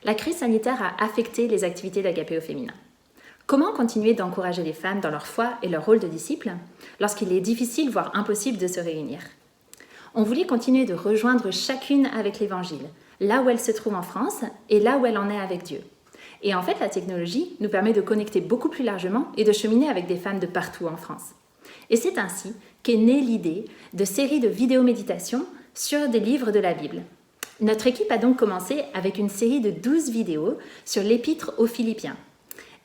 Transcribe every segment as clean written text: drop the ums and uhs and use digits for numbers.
la crise sanitaire a affecté les activités d'Agapéo féminin. Comment continuer d'encourager les femmes dans leur foi et leur rôle de disciples lorsqu'il est difficile, voire impossible de se réunir? On voulait continuer de rejoindre chacune avec l'Évangile, là où elle se trouve en France et là où elle en est avec Dieu. Et en fait, la technologie nous permet de connecter beaucoup plus largement et de cheminer avec des femmes de partout en France. Et c'est ainsi qu'est née l'idée de séries de vidéos-méditation sur des livres de la Bible. Notre équipe a donc commencé avec une série de 12 vidéos sur l'Épître aux Philippiens.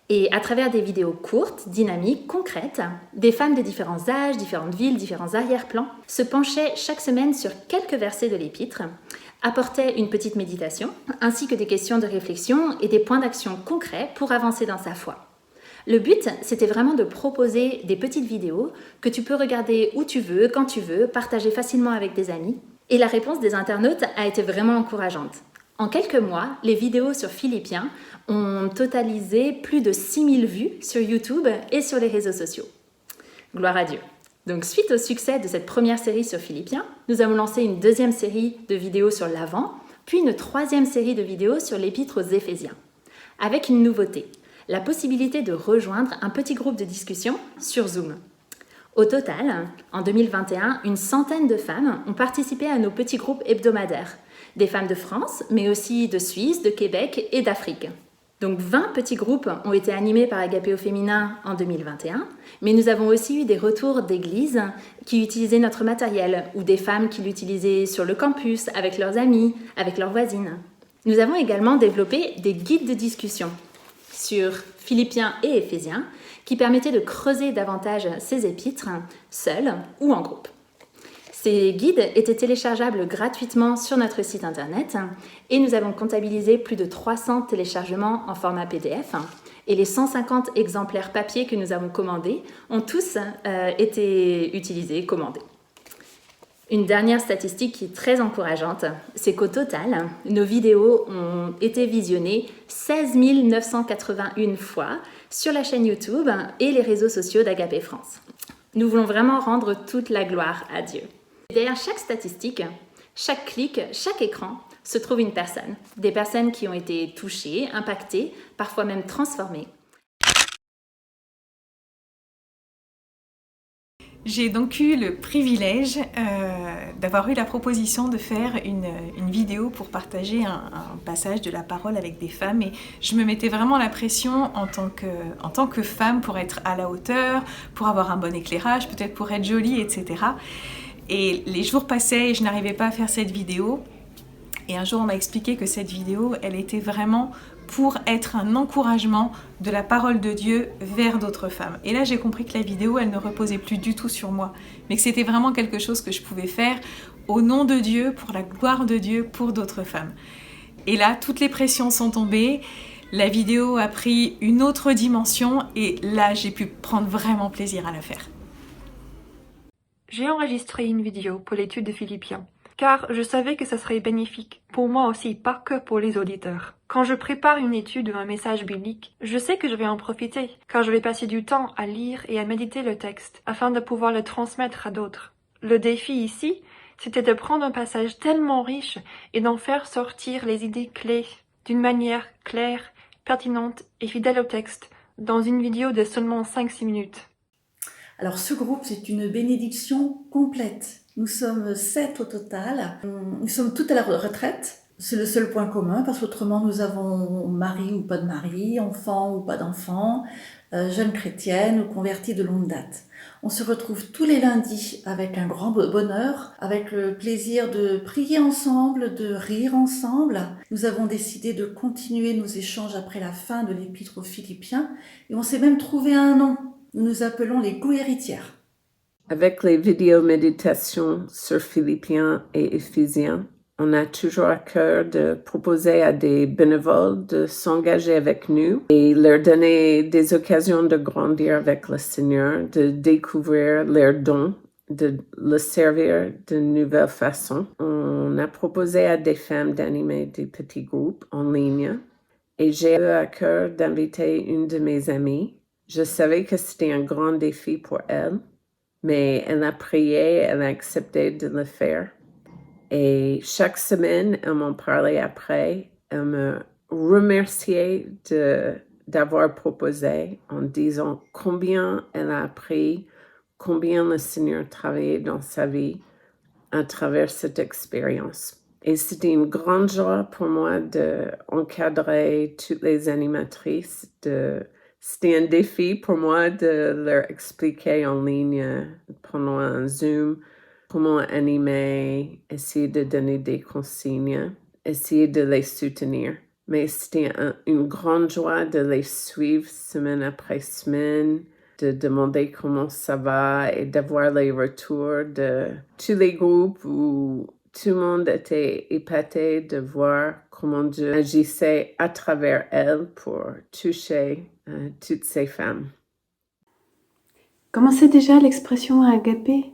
Et à travers des vidéos courtes, dynamiques, concrètes, des femmes de différents âges, différentes villes, différents arrière-plans se penchaient chaque semaine sur quelques versets de l'Épître, apportaient une petite méditation, ainsi que des questions de réflexion et des points d'action concrets pour avancer dans sa foi. Le but, c'était vraiment de proposer des petites vidéos que tu peux regarder où tu veux, quand tu veux, partager facilement avec des amis. Et la réponse des internautes a été vraiment encourageante. En quelques mois, les vidéos sur Philippiens ont totalisé plus de 6000 vues sur YouTube et sur les réseaux sociaux. Gloire à Dieu. Donc, suite au succès de cette première série sur Philippiens, nous avons lancé une deuxième série de vidéos sur l'Avent, puis une troisième série de vidéos sur l'Épître aux Éphésiens, avec une nouveauté, la possibilité de rejoindre un petit groupe de discussion sur Zoom. Au total, en 2021, une centaine de femmes ont participé à nos petits groupes hebdomadaires, des femmes de France, mais aussi de Suisse, de Québec et d'Afrique. Donc 20 petits groupes ont été animés par Agapéo féminin en 2021, mais nous avons aussi eu des retours d'églises qui utilisaient notre matériel ou des femmes qui l'utilisaient sur le campus, avec leurs amis, avec leurs voisines. Nous avons également développé des guides de discussion sur Philippiens et Éphésiens qui permettaient de creuser davantage ces épîtres, seuls ou en groupe. Ces guides étaient téléchargeables gratuitement sur notre site internet et nous avons comptabilisé plus de 300 téléchargements en format PDF et les 150 exemplaires papier que nous avons commandés ont tous été utilisés, commandés. Une dernière statistique qui est très encourageante, c'est qu'au total, nos vidéos ont été visionnées 16 981 fois sur la chaîne YouTube et les réseaux sociaux d'Agapé France. Nous voulons vraiment rendre toute la gloire à Dieu. Derrière chaque statistique, chaque clic, chaque écran, se trouve une personne. Des personnes qui ont été touchées, impactées, parfois même transformées. J'ai donc eu le privilège d'avoir eu la proposition de faire une vidéo pour partager un passage de la parole avec des femmes et je me mettais vraiment la pression en tant que femme pour être à la hauteur, pour avoir un bon éclairage, peut-être pour être jolie, etc. Et les jours passaient et je n'arrivais pas à faire cette vidéo. Et un jour, on m'a expliqué que cette vidéo, elle était vraiment pour être un encouragement de la parole de Dieu vers d'autres femmes. Et là, j'ai compris que la vidéo, elle ne reposait plus du tout sur moi, mais que c'était vraiment quelque chose que je pouvais faire au nom de Dieu, pour la gloire de Dieu, pour d'autres femmes. Et là, toutes les pressions sont tombées, la vidéo a pris une autre dimension et là, j'ai pu prendre vraiment plaisir à la faire. J'ai enregistré une vidéo pour l'étude de Philippiens, car je savais que ça serait bénéfique pour moi aussi, pas que pour les auditeurs. Quand je prépare une étude ou un message biblique, je sais que je vais en profiter, car je vais passer du temps à lire et à méditer le texte, afin de pouvoir le transmettre à d'autres. Le défi ici, c'était de prendre un passage tellement riche et d'en faire sortir les idées clés, d'une manière claire, pertinente et fidèle au texte, dans une vidéo de seulement 5-6 minutes. Alors ce groupe, c'est une bénédiction complète. Nous sommes 7 au total. Nous sommes toutes à la retraite. C'est le seul point commun parce qu'autrement nous avons mari ou pas de mari, enfant ou pas d'enfant, jeunes chrétiennes ou converties de longue date. On se retrouve tous les lundis avec un grand bonheur, avec le plaisir de prier ensemble, de rire ensemble. Nous avons décidé de continuer nos échanges après la fin de l'Épître aux Philippiens et on s'est même trouvé un nom. Nous nous appelons les co-héritières. Avec les vidéos méditations sur Philippiens et Éphésiens, on a toujours à cœur de proposer à des bénévoles de s'engager avec nous et leur donner des occasions de grandir avec le Seigneur, de découvrir leurs dons, de le servir de nouvelles façons. On a proposé à des femmes d'animer des petits groupes en ligne et j'ai eu à cœur d'inviter une de mes amies. Je savais que c'était un grand défi pour elle, mais elle a prié, elle a accepté de le faire. Et chaque semaine, elle m'en parlait après, elle me remercier d'avoir proposé en disant combien elle a appris, combien le Seigneur travaillait dans sa vie à travers cette expérience. Et c'était une grande joie pour moi d'encadrer toutes les animatrices. C'était un défi pour moi de leur expliquer en ligne pendant un Zoom comment animer, essayer de donner des consignes, essayer de les soutenir. Mais c'était une grande joie de les suivre semaine après semaine, de demander comment ça va et d'avoir les retours de tous les groupes où tout le monde était épaté de voir comment Dieu agissait à travers elle pour toucher toutes ces femmes. Comment c'est déjà l'expression agapé ?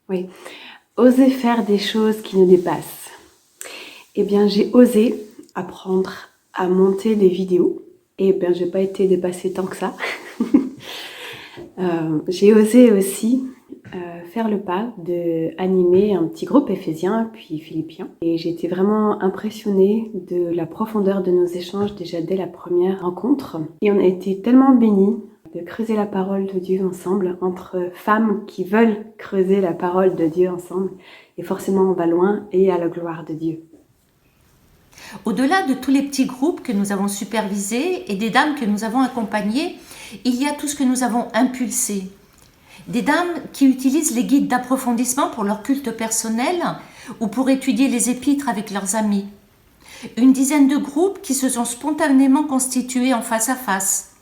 Oui, oser faire des choses qui nous dépassent. Eh bien, j'ai osé apprendre à monter des vidéos. Et bien, j'ai pas été dépassée tant que ça. J'ai osé aussi faire le pas d'animer un petit groupe éphésien puis philippien. Et j'ai été vraiment impressionnée de la profondeur de nos échanges déjà dès la première rencontre. Et on a été tellement bénis de creuser la parole de Dieu ensemble, entre femmes qui veulent creuser la parole de Dieu ensemble. Et forcément, on va loin et à la gloire de Dieu. Au-delà de tous les petits groupes que nous avons supervisés et des dames que nous avons accompagnées, il y a tout ce que nous avons impulsé. Des dames qui utilisent les guides d'approfondissement pour leur culte personnel ou pour étudier les épîtres avec leurs amis. Une dizaine de groupes qui se sont spontanément constitués en face à face.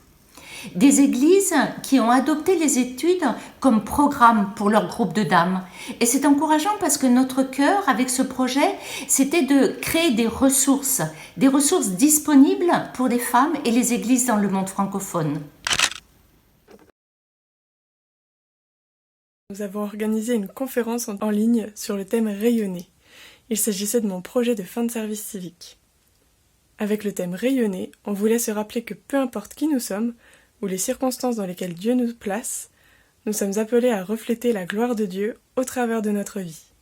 Des églises qui ont adopté les études comme programme pour leur groupe de dames. Et c'est encourageant parce que notre cœur, avec ce projet, c'était de créer des ressources disponibles pour les femmes et les églises dans le monde francophone. Nous avons organisé une conférence en ligne sur le thème « Rayonner ». Il s'agissait de mon projet de fin de service civique. Avec le thème « Rayonner », on voulait se rappeler que peu importe qui nous sommes, ou les circonstances dans lesquelles Dieu nous place, nous sommes appelés à refléter la gloire de Dieu au travers de notre vie,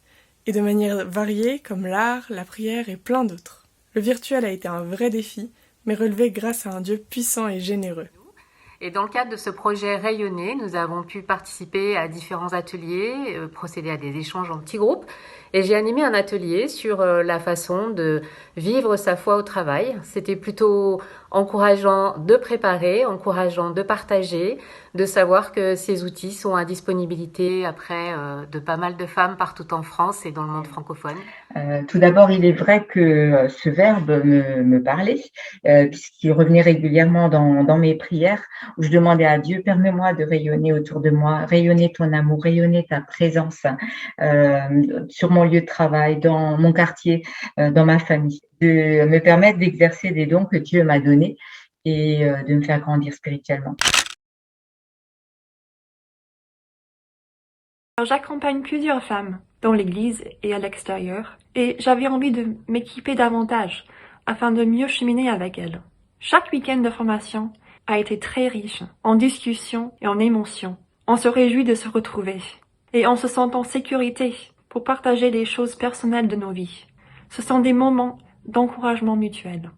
et de manière variée comme l'art, la prière et plein d'autres. Le virtuel a été un vrai défi, mais relevé grâce à un Dieu puissant et généreux. Et dans le cadre de ce projet Rayonner, nous avons pu participer à différents ateliers, procéder à des échanges en petits groupes. Et j'ai animé un atelier sur la façon de vivre sa foi au travail. C'était plutôt encourageant de préparer, encourageant de partager, de savoir que ces outils sont à disponibilité après de pas mal de femmes partout en France et dans le monde francophone. Tout d'abord, il est vrai que ce verbe me parlait, puisqu'il revenait régulièrement dans mes prières, où je demandais à Dieu, permets-moi de rayonner autour de moi, rayonner ton amour, rayonner ta présence sur mon lieu de travail, dans mon quartier, dans ma famille, de me permettre d'exercer des dons que Dieu m'a donnés et de me faire grandir spirituellement. Alors, j'accompagne plusieurs femmes dans l'église et à l'extérieur, et j'avais envie de m'équiper davantage afin de mieux cheminer avec elles. Chaque week-end de formation a été très riche en discussions et en émotions. On se réjouit de se retrouver et on se sent en sécurité pour partager les choses personnelles de nos vies. Ce sont des moments d'encouragement mutuel.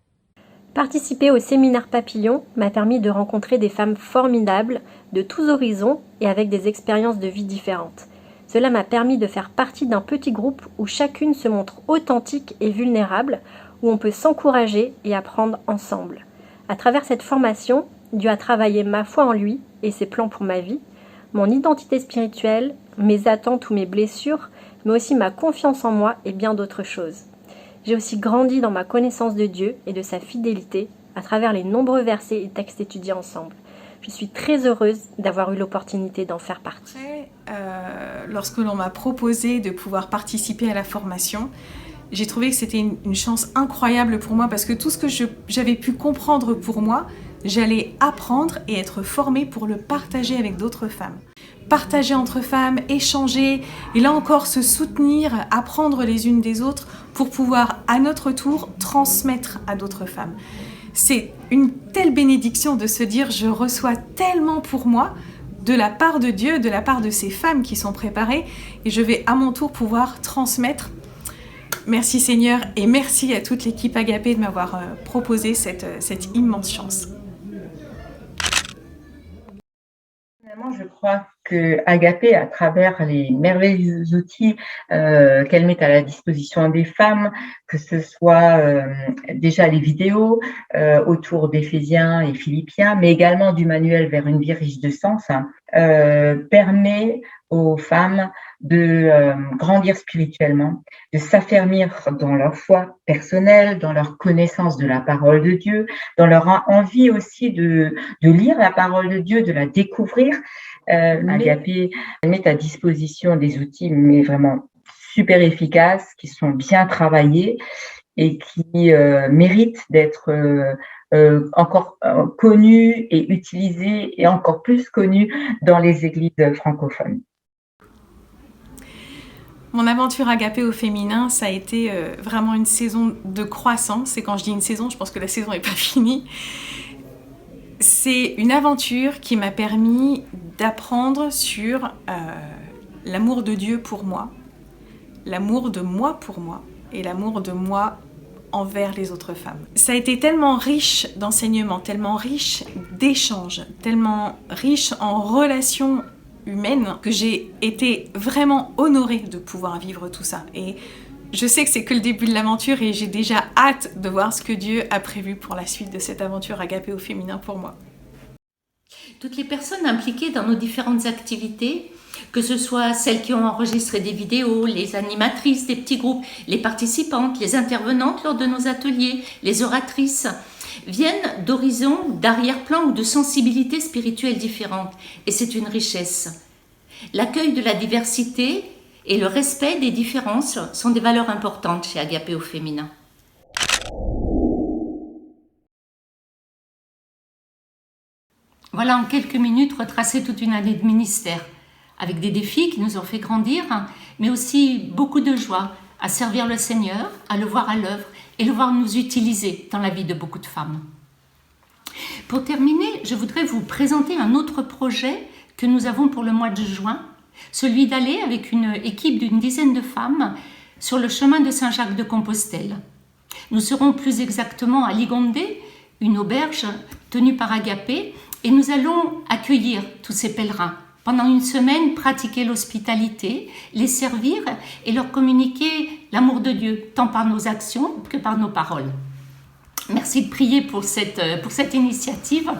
Participer au séminaire Papillon m'a permis de rencontrer des femmes formidables de tous horizons et avec des expériences de vie différentes. Cela m'a permis de faire partie d'un petit groupe où chacune se montre authentique et vulnérable, où on peut s'encourager et apprendre ensemble. À travers cette formation, Dieu a travaillé ma foi en lui et ses plans pour ma vie, mon identité spirituelle, mes attentes ou mes blessures, mais aussi ma confiance en moi et bien d'autres choses. J'ai aussi grandi dans ma connaissance de Dieu et de sa fidélité à travers les nombreux versets et textes étudiés ensemble. Je suis très heureuse d'avoir eu l'opportunité d'en faire partie. Après, lorsque l'on m'a proposé de pouvoir participer à la formation, j'ai trouvé que c'était une chance incroyable pour moi parce que tout ce que j'avais pu comprendre pour moi, j'allais apprendre et être formée pour le partager avec d'autres femmes. Partager entre femmes, échanger et là encore se soutenir, apprendre les unes des autres pour pouvoir à notre tour transmettre à d'autres femmes. C'est une telle bénédiction de se dire je reçois tellement pour moi de la part de Dieu, de la part de ces femmes qui sont préparées et je vais à mon tour pouvoir transmettre Merci Seigneur et merci à toute l'équipe Agapé de m'avoir proposé cette immense chance. Je crois que Agapé, à travers les merveilleux outils qu'elle met à la disposition des femmes, que ce soit déjà les vidéos autour d'Éphésiens et Philippiens, mais également du manuel vers une vie riche de sens, permet aux femmes de grandir spirituellement, de s'affermir dans leur foi personnelle, dans leur connaissance de la parole de Dieu, dans leur envie aussi de lire la parole de Dieu, de la découvrir. Agapé met à disposition des outils mais vraiment super efficaces, qui sont bien travaillés et qui méritent d'être encore connus et utilisés et encore plus connus dans les églises francophones. Mon aventure Agapé au féminin, ça a été vraiment une saison de croissance. Et quand je dis une saison, je pense que la saison n'est pas finie. C'est une aventure qui m'a permis d'apprendre sur l'amour de Dieu pour moi, l'amour de moi pour moi et l'amour de moi envers les autres femmes. Ça a été tellement riche d'enseignements, tellement riche d'échanges, tellement riche en relations humaine que j'ai été vraiment honorée de pouvoir vivre tout ça. Et je sais que c'est que le début de l'aventure et j'ai déjà hâte de voir ce que Dieu a prévu pour la suite de cette aventure Agapé au féminin pour moi. Toutes les personnes impliquées dans nos différentes activités, que ce soit celles qui ont enregistré des vidéos, les animatrices des petits groupes, les participantes, les intervenantes lors de nos ateliers, les oratrices, viennent d'horizons, d'arrière-plan ou de sensibilités spirituelles différentes. Et c'est une richesse. L'accueil de la diversité et le respect des différences sont des valeurs importantes chez Agapé au féminin. Voilà en quelques minutes retracé toute une année de ministère, avec des défis qui nous ont fait grandir, mais aussi beaucoup de joie à servir le Seigneur, à le voir à l'œuvre et le voir nous utiliser dans la vie de beaucoup de femmes. Pour terminer, je voudrais vous présenter un autre projet que nous avons pour le mois de juin, celui d'aller avec une équipe d'une dizaine de femmes sur le chemin de Saint-Jacques-de-Compostelle. Nous serons plus exactement à Ligondé, une auberge tenue par Agapé, et nous allons accueillir tous ces pèlerins. Pendant une semaine, pratiquer l'hospitalité, les servir et leur communiquer l'amour de Dieu, tant par nos actions que par nos paroles. Merci de prier pour cette initiative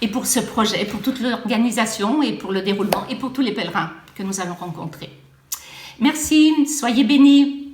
et pour ce projet, pour toute l'organisation et pour le déroulement et pour tous les pèlerins que nous allons rencontrer. Merci, soyez bénis.